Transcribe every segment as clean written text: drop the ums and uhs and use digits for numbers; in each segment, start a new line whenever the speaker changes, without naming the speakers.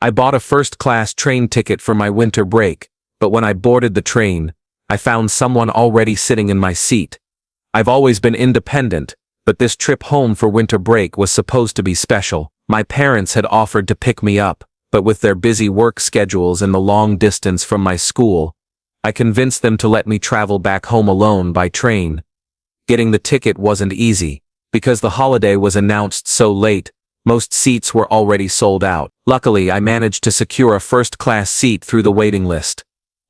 I bought a first-class train ticket for my winter break, but when I boarded the train, I found someone already sitting in my seat. I've always been independent, but this trip home for winter break was supposed to be special. My parents had offered to pick me up, but with their busy work schedules and the long distance from my school, I convinced them to let me travel back home alone by train. Getting the ticket wasn't easy, because the holiday was announced so late. Most seats were already sold out. Luckily, I managed to secure a first-class seat through the waiting list.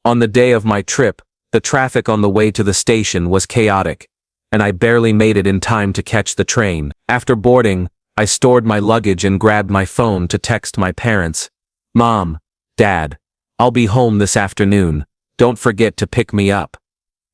On the day of my trip, the traffic on the way to the station was chaotic, and I barely made it in time to catch the train. After boarding, I stored my luggage and grabbed my phone to text my parents. "Mom, Dad, I'll be home this afternoon. Don't forget to pick me up."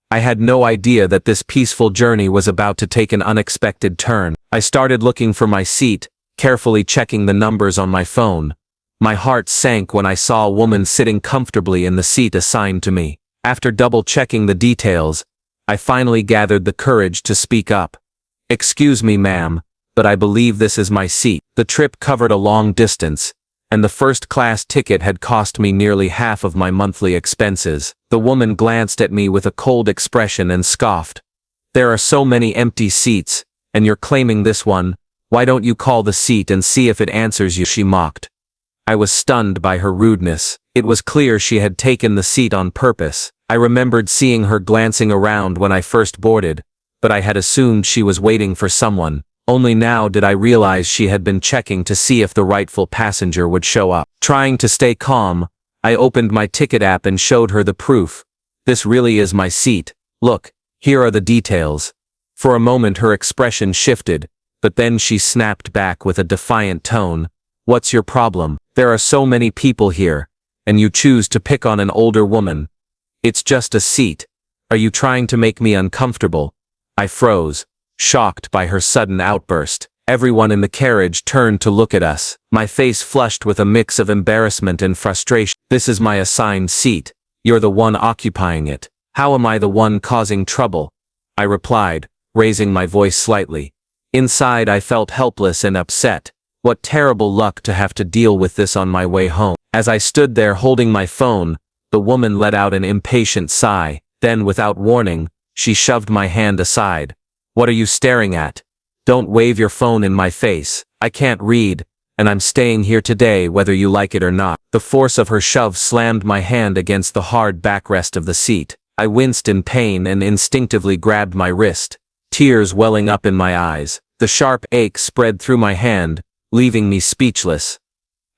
I had no idea that this peaceful journey was about to take an unexpected turn. I started looking for my seat, carefully checking the numbers on my phone. My heart sank when I saw a woman sitting comfortably in the seat assigned to me. After double-checking the details, I finally gathered the courage to speak up. "Excuse me, ma'am, but I believe this is my seat." The trip covered a long distance, and the first-class ticket had cost me nearly half of my monthly expenses. The woman glanced at me with a cold expression and scoffed. "There are so many empty seats, and you're claiming this one. Why don't you call the seat and see if it answers you?" she mocked. I was stunned by her rudeness. It was clear she had taken the seat on purpose. I remembered seeing her glancing around when I first boarded, but I had assumed she was waiting for someone. Only now did I realize she had been checking to see if the rightful passenger would show up. Trying to stay calm, I opened my ticket app and showed her the proof. "This really is my seat. Look, here are the details." For a moment her expression shifted, but then she snapped back with a defiant tone. "What's your problem? There are so many people here, and you choose to pick on an older woman. It's just a seat. Are you trying to make me uncomfortable?" I froze, shocked by her sudden outburst. Everyone in the carriage turned to look at us. My face flushed with a mix of embarrassment and frustration. "This is my assigned seat. You're the one occupying it. How am I the one causing trouble?" I replied, raising my voice slightly. Inside I felt helpless and upset. What terrible luck to have to deal with this on my way home. As I stood there holding my phone, the woman let out an impatient sigh. Then, without warning, she shoved my hand aside. "What are you staring at? Don't wave your phone in my face. I can't read, and I'm staying here today whether you like it or not." The force of her shove slammed my hand against the hard backrest of the seat. I winced in pain and instinctively grabbed my wrist, tears welling up in my eyes. The sharp ache spread through my hand, leaving me speechless.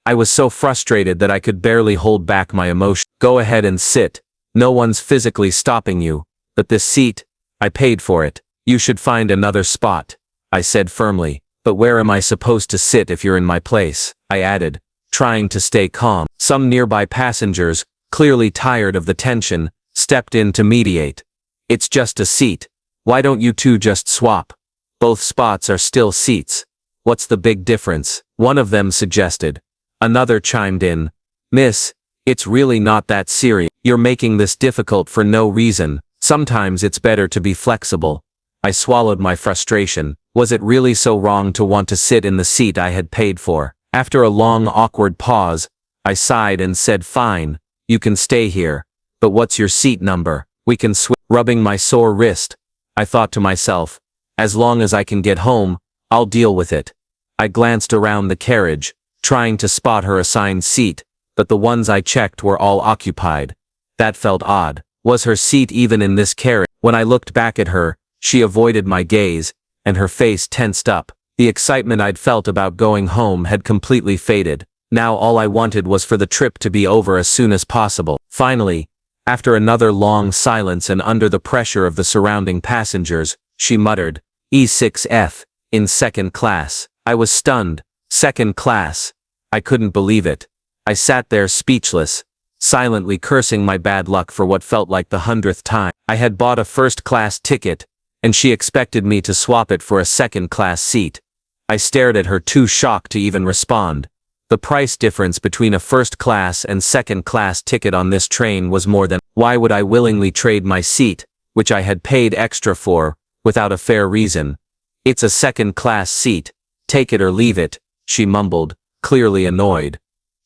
I was so frustrated that I could barely hold back my emotion. "Go ahead and sit. No one's physically stopping you, but this seat, I paid for it. You should find another spot," I said firmly. "But where am I supposed to sit if you're in my place?" I added, trying to stay calm. Some nearby passengers, clearly tired of the tension, stepped in to mediate. "It's just a seat. Why don't you two just swap? Both spots are still seats. What's the big difference?" one of them suggested. Another chimed in. "Miss, it's really not that serious. You're making this difficult for no reason. Sometimes it's better to be flexible." I swallowed my frustration. Was it really so wrong to want to sit in the seat I had paid for? After a long, awkward pause, I sighed and said, "Fine, you can stay here. But what's your seat number? We can switch." Rubbing my sore wrist, I thought to myself, as long as I can get home, I'll deal with it. I glanced around the carriage, trying to spot her assigned seat, but the ones I checked were all occupied. That felt odd. Was her seat even in this carriage? When I looked back at her, she avoided my gaze, and her face tensed up. The excitement I'd felt about going home had completely faded. Now all I wanted was for the trip to be over as soon as possible. Finally, after another long silence and under the pressure of the surrounding passengers, she muttered, "E6F, in second class." I was stunned. Second class. I couldn't believe it. I sat there speechless, silently cursing my bad luck for what felt like the 100th time. I had bought a first-class ticket, and she expected me to swap it for a second-class seat. I stared at her, too shocked to even respond. The price difference between a first-class and second-class ticket on this train was more than— why would I willingly trade my seat, which I had paid extra for, without a fair reason? "It's a second-class seat. Take it or leave it," she mumbled, clearly annoyed.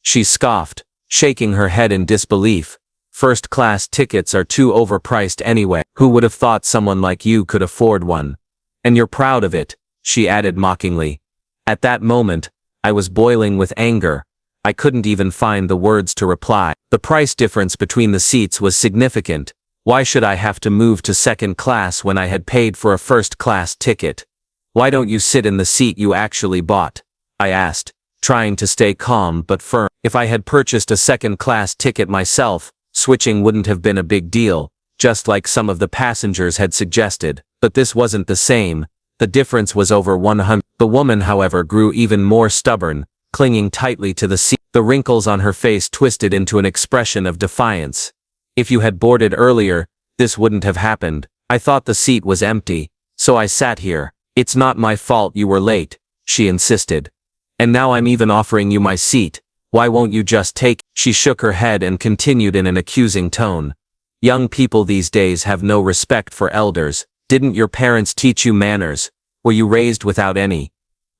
She scoffed, shaking her head in disbelief. First-class tickets are too overpriced anyway. Who would have thought someone like you could afford one? And you're proud of it, she added mockingly. At that moment, I was boiling with anger. I couldn't even find the words to reply. The price difference between the seats was significant. Why should I have to move to second class when I had paid for a first-class ticket? Why don't you sit in the seat you actually bought? I asked, trying to stay calm but firm. If I had purchased a second-class ticket myself, switching wouldn't have been a big deal, just like some of the passengers had suggested. But this wasn't the same. The difference was over 100. The woman, however, grew even more stubborn, clinging tightly to the seat. The wrinkles on her face twisted into an expression of defiance. If you had boarded earlier, this wouldn't have happened. I thought the seat was empty, so I sat here. It's not my fault you were late, she insisted. And now I'm even offering you my seat. Why won't you just take it? She shook her head and continued in an accusing tone. Young people these days have no respect for elders. Didn't your parents teach you manners? Were you raised without any?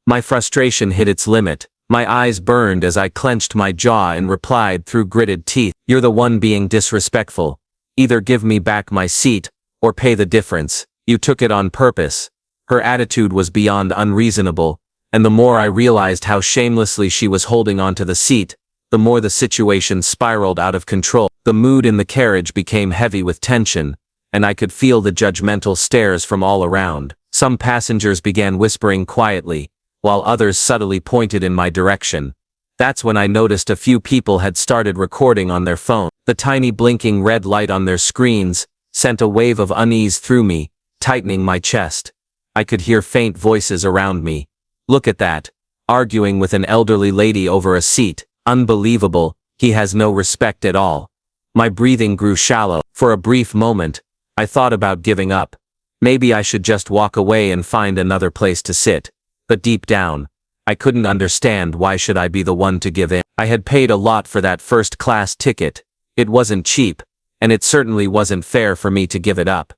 My frustration hit its limit. My eyes burned as I clenched my jaw and replied through gritted teeth. You're the one being disrespectful. Either give me back my seat, or pay the difference. You took it on purpose. Her attitude was beyond unreasonable, and the more I realized how shamelessly she was holding onto the seat, the more the situation spiraled out of control. The mood in the carriage became heavy with tension, and I could feel the judgmental stares from all around. Some passengers began whispering quietly, while others subtly pointed in my direction. That's when I noticed a few people had started recording on their phone. The tiny blinking red light on their screens sent a wave of unease through me, tightening my chest. I could hear faint voices around me. Look at that, arguing with an elderly lady over a seat. Unbelievable, he has no respect at all. My breathing grew shallow. For a brief moment, I thought about giving up. Maybe I should just walk away and find another place to sit. But deep down, I couldn't understand why should I be the one to give in. I had paid a lot for that first-class ticket. It wasn't cheap, and it certainly wasn't fair for me to give it up.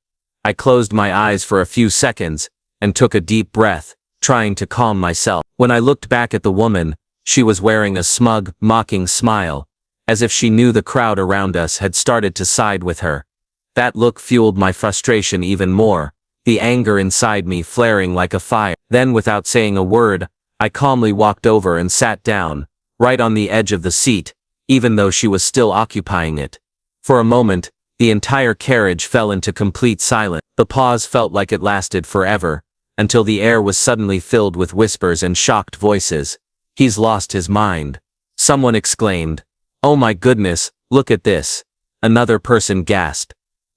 I closed my eyes for a few seconds, and took a deep breath, trying to calm myself. When I looked back at the woman, she was wearing a smug, mocking smile, as if she knew the crowd around us had started to side with her. That look fueled my frustration even more, the anger inside me flaring like a fire. Then, without saying a word, I calmly walked over and sat down, right on the edge of the seat, even though she was still occupying it. For a moment, the entire carriage fell into complete silence. The pause felt like it lasted forever, until the air was suddenly filled with whispers and shocked voices. He's lost his mind. Someone exclaimed. Oh my goodness, look at this. Another person gasped.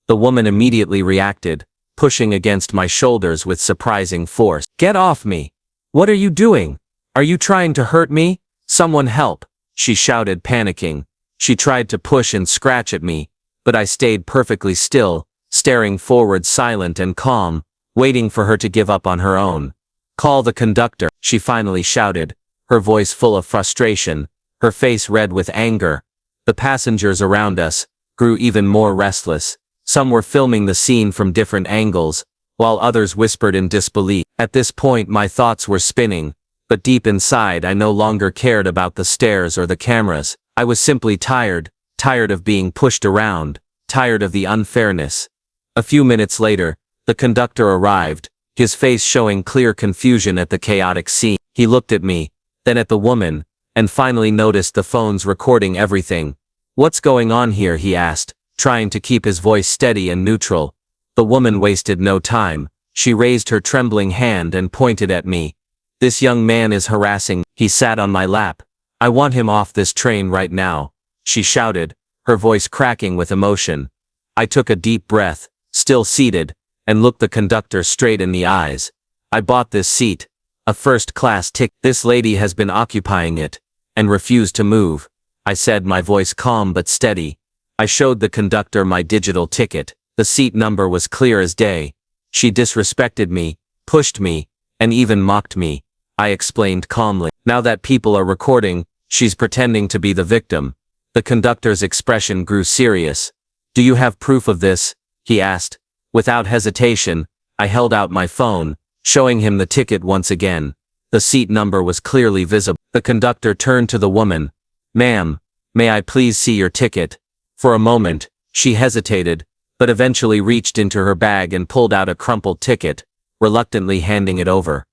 The woman immediately reacted, pushing against my shoulders with surprising force. Get off me! What are you doing? Are you trying to hurt me? Someone help! She shouted, panicking. She tried to push and scratch at me, but I stayed perfectly still, staring forward, silent and calm, waiting for her to give up on her own. Call the conductor, she finally shouted, her voice full of frustration, her face red with anger. The passengers around us grew even more restless. Some were filming the scene from different angles, while others whispered in disbelief. At this point my thoughts were spinning, but deep inside I no longer cared about the stares or the cameras. I was simply tired of being pushed around, tired of the unfairness. A few minutes later, the conductor arrived, his face showing clear confusion at the chaotic scene. He looked at me, then at the woman, and finally noticed the phones recording everything. What's going on here? He asked, trying to keep his voice steady and neutral. The woman wasted no time. She raised her trembling hand and pointed at me. This young man is harassing. He sat on my lap. I want him off this train right now, she shouted, her voice cracking with emotion. I took a deep breath, still seated, and looked the conductor straight in the eyes. I bought this seat, a first-class ticket. This lady has been occupying it, and refused to move, I said, my voice calm but steady. I showed the conductor my digital ticket. The seat number was clear as day. She disrespected me, pushed me, and even mocked me, I explained calmly. Now that people are recording, she's pretending to be the victim. The conductor's expression grew serious. Do you have proof of this? He asked. Without hesitation, I held out my phone, showing him the ticket once again. The seat number was clearly visible. The conductor turned to the woman. "Ma'am, may I please see your ticket?" For a moment, she hesitated, but eventually reached into her bag and pulled out a crumpled ticket, reluctantly handing it over.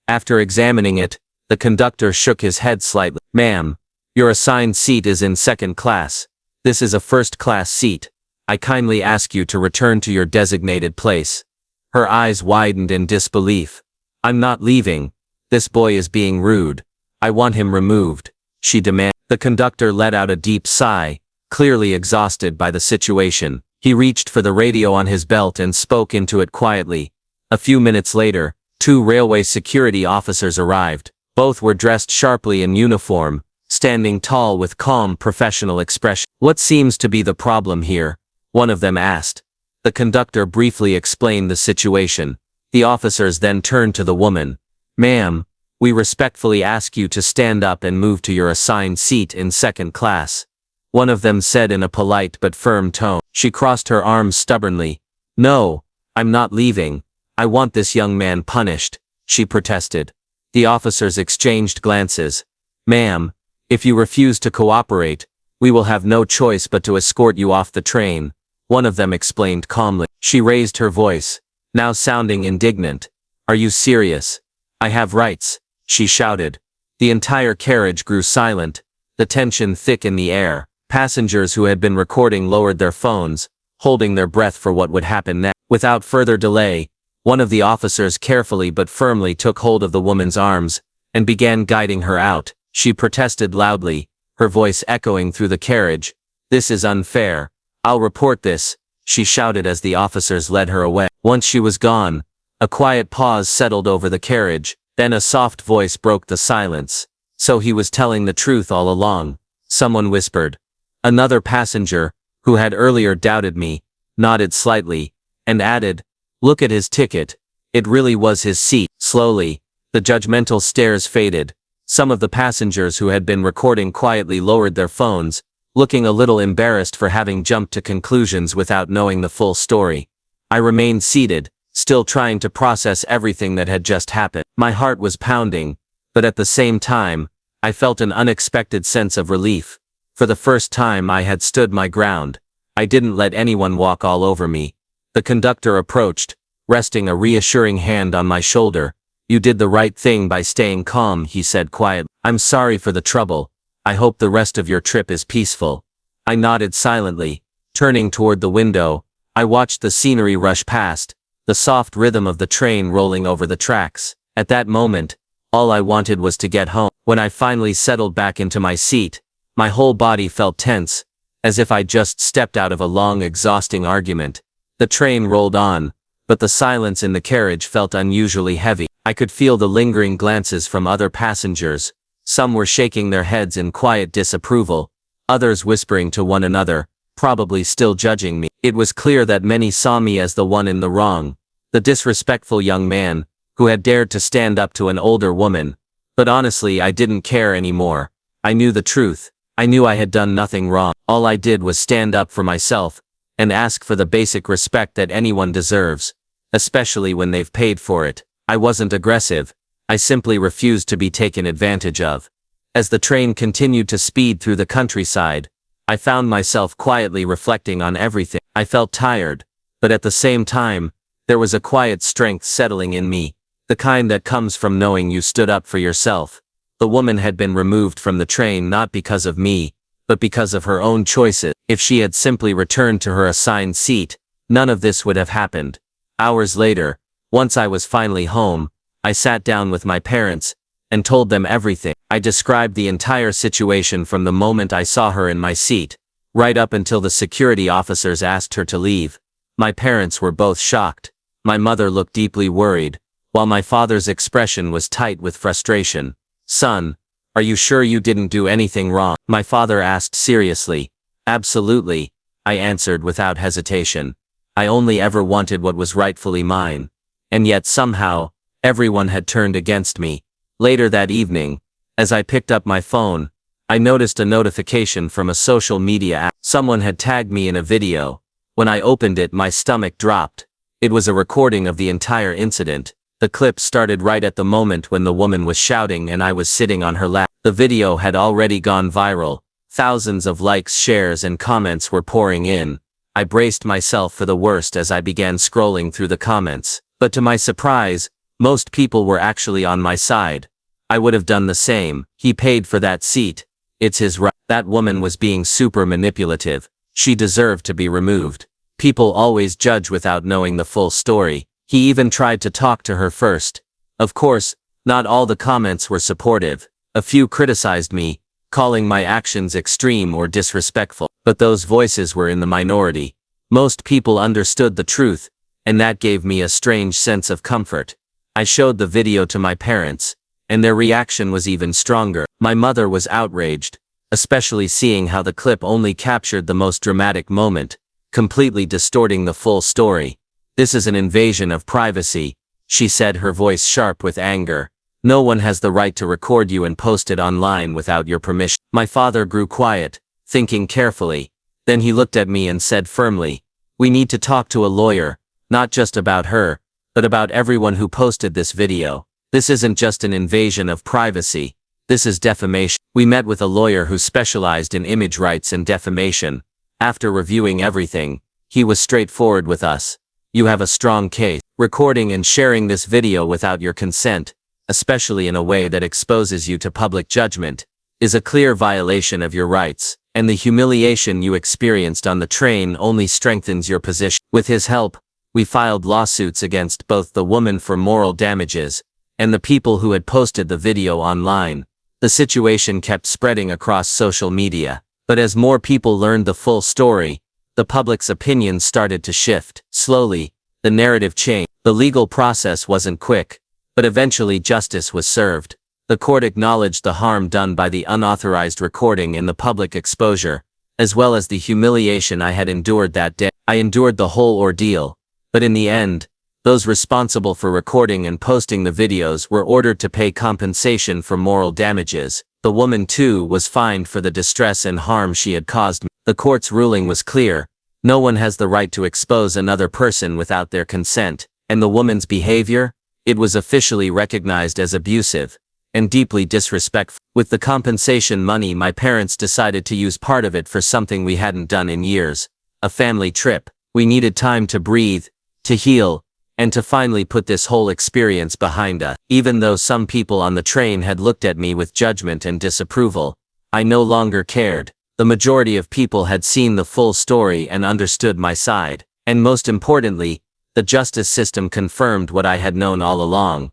After examining it, the conductor shook his head slightly. "Ma'am, your assigned seat is in second class. This is a first-class seat. I kindly ask you to return to your designated place." Her eyes widened in disbelief. "I'm not leaving. This boy is being rude. I want him removed," she demanded. The conductor let out a deep sigh, clearly exhausted by the situation. He reached for the radio on his belt and spoke into it quietly. A few minutes later, 2 railway security officers arrived. Both were dressed sharply in uniform, standing tall with calm professional expression. "What seems to be the problem here?" one of them asked. The conductor briefly explained the situation. The officers then turned to the woman. "Ma'am, we respectfully ask you to stand up and move to your assigned seat in second class," one of them said in a polite but firm tone. She crossed her arms stubbornly. "No, I'm not leaving. I want this young man punished," she protested. The officers exchanged glances. "Ma'am, if you refuse to cooperate, we will have no choice but to escort you off the train," one of them explained calmly. She raised her voice, now sounding indignant. "Are you serious? I have rights," she shouted. The entire carriage grew silent, the tension thick in the air. Passengers who had been recording lowered their phones, holding their breath for what would happen next. Without further delay, one of the officers carefully but firmly took hold of the woman's arms and began guiding her out. She protested loudly, her voice echoing through the carriage. "This is unfair. I'll report this," she shouted as the officers led her away. Once she was gone, a quiet pause settled over the carriage, then a soft voice broke the silence. "So he was telling the truth all along," someone whispered. Another passenger, who had earlier doubted me, nodded slightly, and added, "Look at his ticket. It really was his seat." Slowly, the judgmental stares faded. Some of the passengers who had been recording quietly lowered their phones, looking a little embarrassed for having jumped to conclusions without knowing the full story. I remained seated, still trying to process everything that had just happened. My heart was pounding, but at the same time, I felt an unexpected sense of relief. For the first time I had stood my ground. I didn't let anyone walk all over me. The conductor approached, resting a reassuring hand on my shoulder. "You did the right thing by staying calm," he said quietly. "I'm sorry for the trouble. I hope the rest of your trip is peaceful." I nodded silently. Turning toward the window, I watched the scenery rush past, the soft rhythm of the train rolling over the tracks. At that moment, all I wanted was to get home. When I finally settled back into my seat, my whole body felt tense, as if I'd just stepped out of a long, exhausting argument. The train rolled on, but the silence in the carriage felt unusually heavy. I could feel the lingering glances from other passengers. Some were shaking their heads in quiet disapproval, others whispering to one another, probably still judging me. It was clear that many saw me as the one in the wrong, the disrespectful young man, who had dared to stand up to an older woman. But honestly, I didn't care anymore. I knew the truth. I knew I had done nothing wrong. All I did was stand up for myself, and ask for the basic respect that anyone deserves, especially when they've paid for it. I wasn't aggressive. I simply refused to be taken advantage of. As the train continued to speed through the countryside, I found myself quietly reflecting on everything. I felt tired, but at the same time, there was a quiet strength settling in me, the kind that comes from knowing you stood up for yourself. The woman had been removed from the train not because of me, but because of her own choices. If she had simply returned to her assigned seat, none of this would have happened. Hours later, once I was finally home, I sat down with my parents and told them everything. I described the entire situation from the moment I saw her in my seat, right up until the security officers asked her to leave. My parents were both shocked. My mother looked deeply worried, while my father's expression was tight with frustration. "Son, are you sure you didn't do anything wrong?" my father asked seriously. "Absolutely," I answered without hesitation. "I only ever wanted what was rightfully mine. And yet somehow, everyone had turned against me." Later that evening, as I picked up my phone, I noticed a notification from a social media app. Someone had tagged me in a video. When I opened it, my stomach dropped. It was a recording of the entire incident. The clip started right at the moment when the woman was shouting and I was sitting on her lap. The video had already gone viral, Thousands of likes, shares, and comments were pouring in. I braced myself for the worst as I began scrolling through the comments. But to my surprise, most people were actually on my side. I would have done the same. He paid for that seat. It's his right. That woman was being super manipulative. She deserved to be removed. People always judge without knowing the full story. He even tried to talk to her first. Of course, not all the comments were supportive. A few criticized me, calling my actions extreme or disrespectful. But those voices were in the minority. Most people understood the truth, and that gave me a strange sense of comfort. I showed the video to my parents, and their reaction was even stronger. My mother was outraged, especially seeing how the clip only captured the most dramatic moment, completely distorting the full story. "This is an invasion of privacy," she said, her voice sharp with anger. "No one has the right to record you and post it online without your permission." My father grew quiet, thinking carefully. Then he looked at me and said firmly, "We need to talk to a lawyer, not just about her, but about everyone who posted this video. This isn't just an invasion of privacy. This is defamation." We met with a lawyer who specialized in image rights and defamation. After reviewing everything, he was straightforward with us. "You have a strong case. Recording and sharing this video without your consent, especially in a way that exposes you to public judgment, is a clear violation of your rights, and the humiliation you experienced on the train only strengthens your position." With his help, we filed lawsuits against both the woman for moral damages and the people who had posted the video online. The situation kept spreading across social media, but as more people learned the full story, the public's opinions started to shift. Slowly, the narrative changed. The legal process wasn't quick, but eventually justice was served. The court acknowledged the harm done by the unauthorized recording and the public exposure, as well as the humiliation I had endured that day. I endured the whole ordeal, but in the end, those responsible for recording and posting the videos were ordered to pay compensation for moral damages. The woman too was fined for the distress and harm she had caused me. The court's ruling was clear. No one has the right to expose another person without their consent, and the woman's behavior, it was officially recognized as abusive and deeply disrespectful. With the compensation money, my parents decided to use part of it for something we hadn't done in years, a family trip. We needed time to breathe, to heal, and to finally put this whole experience behind us. Even though some people on the train had looked at me with judgment and disapproval, I no longer cared. The majority of people had seen the full story and understood my side. And most importantly, the justice system confirmed what I had known all along.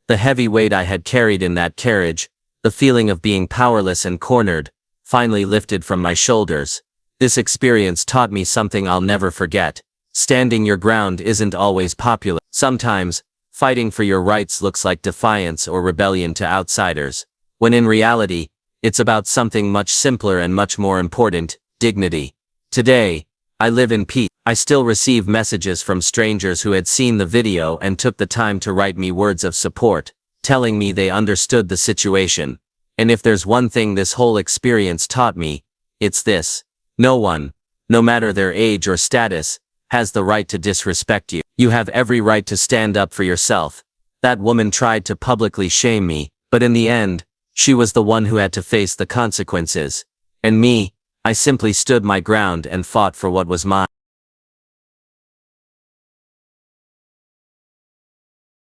The heavy weight I had carried in that carriage, the feeling of being powerless and cornered, finally lifted from my shoulders. This experience taught me something I'll never forget. Standing your ground isn't always popular. Sometimes, fighting for your rights looks like defiance or rebellion to outsiders, when in reality, it's about something much simpler and much more important: dignity. Today, I live in peace. I still receive messages from strangers who had seen the video and took the time to write me words of support, telling me they understood the situation. And if there's one thing this whole experience taught me, it's this: no one, no matter their age or status, has the right to disrespect you. You have every right to stand up for yourself. That woman tried to publicly shame me, but in the end, she was the one who had to face the consequences. And me, I simply stood my ground and fought for what was mine.